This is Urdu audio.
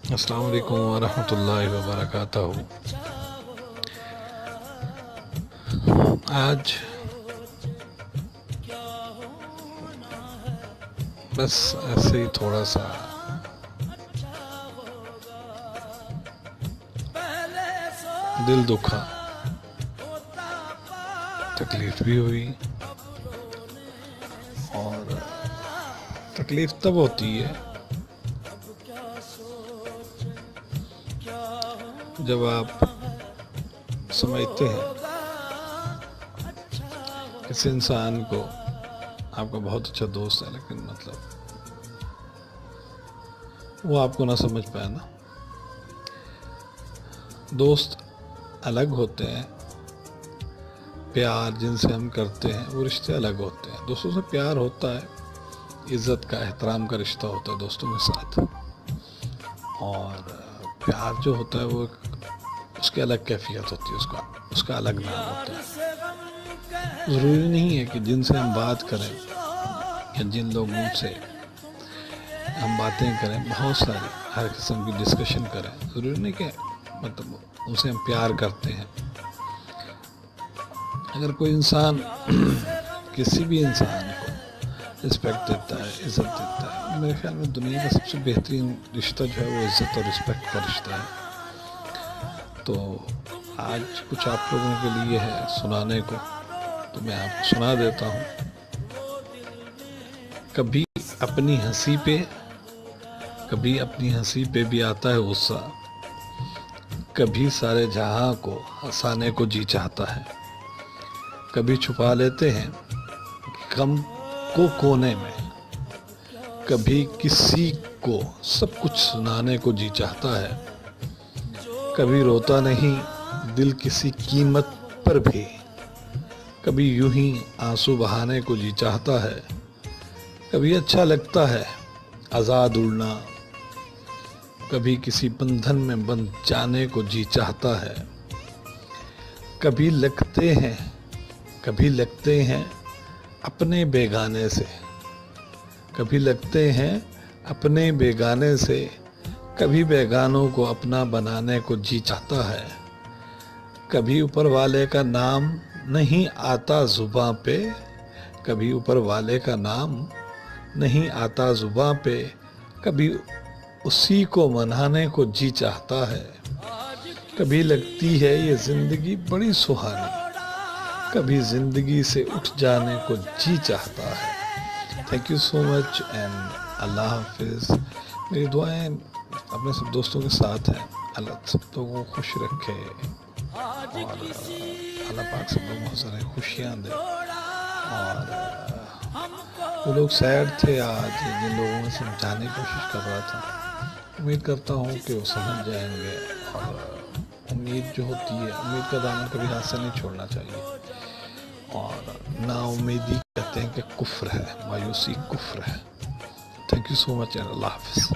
السلام علیکم ورحمۃ اللہ وبرکاتہ۔ آج بس ایسے ہی تھوڑا سا دل دکھا، تکلیف بھی ہوئی، اور تکلیف تب ہوتی ہے جب آپ سمجھتے ہیں کسی انسان کو آپ کا بہت اچھا دوست ہے، لیکن وہ آپ کو نہ سمجھ پائے نا۔ دوست الگ ہوتے ہیں، پیار جن سے ہم کرتے ہیں وہ رشتے الگ ہوتے ہیں۔ دوستوں سے پیار ہوتا ہے، عزت کا، احترام کا رشتہ ہوتا ہے دوستوں کے ساتھ، اور پیار جو ہوتا ہے وہ اس کی الگ کیفیت ہوتی ہے، اس کا الگ نام ہوتا ہے۔ ضروری نہیں ہے کہ جن سے ہم بات کریں یا جن لوگوں سے ہم باتیں کریں، بہت ساری ہر قسم کی ڈسکشن کریں، ضروری نہیں کہ ان سے ہم پیار کرتے ہیں۔ اگر کوئی انسان کسی بھی انسان کو رسپیکٹ دیتا ہے، عزت دیتا ہے، میرے خیال میں دنیا کا سب سے بہترین رشتہ جو ہے وہ عزت اور رسپیکٹ کا رشتہ ہے۔ تو آج کچھ آپ لوگوں کے لیے ہے سنانے کو، تو میں آپ کو سنا دیتا ہوں۔ کبھی اپنی ہنسی پہ بھی آتا ہے غصہ، کبھی سارے جہاں کو ہنسانے کو جی چاہتا ہے، کبھی چھپا لیتے ہیں غم کو کونے میں، کبھی کسی کو سب کچھ سنانے کو جی چاہتا ہے، کبھی روتا نہیں دل کسی قیمت پر بھی، کبھی یوں ہی آنسو بہانے کو جی چاہتا ہے، کبھی اچھا لگتا ہے آزاد اڑنا، کبھی کسی بندھن میں بندھ جانے کو جی چاہتا ہے، کبھی لگتے ہیں اپنے بیگانے سے، کبھی لگتے ہیں اپنے بیگانے سے، کبھی بیگانوں کو اپنا بنانے کو جی چاہتا ہے، کبھی اوپر والے کا نام نہیں آتا زباں پہ، کبھی اوپر والے کا نام نہیں آتا زباں پہ، کبھی اسی کو منانے کو جی چاہتا ہے، کبھی لگتی ہے یہ زندگی بڑی سہانی، کبھی زندگی سے اٹھ جانے کو جی چاہتا ہے۔ Thank you so much and اللہ حافظ۔ میری دعائیں اپنے سب دوستوں کے ساتھ ہیں، اللہ سب لوگوں کو خوش رکھے، اور اللہ پاک سب لوگوں کو بہت سارے خوشیاں دے۔ اور وہ لوگ سیڈ تھے آج، جن لوگوں میں سمجھانے کی کوشش کر رہا تھا، امید کرتا ہوں کہ وہ سمجھ جائیں گے۔ اور امید جو ہوتی ہے، امید کا دامن کبھی ہاتھ سے نہیں چھوڑنا چاہیے، اور نا امیدی کہتے ہیں کہ کفر ہے، مایوسی کفر ہے۔ تھینک یو سو مچ، اللہ حافظ۔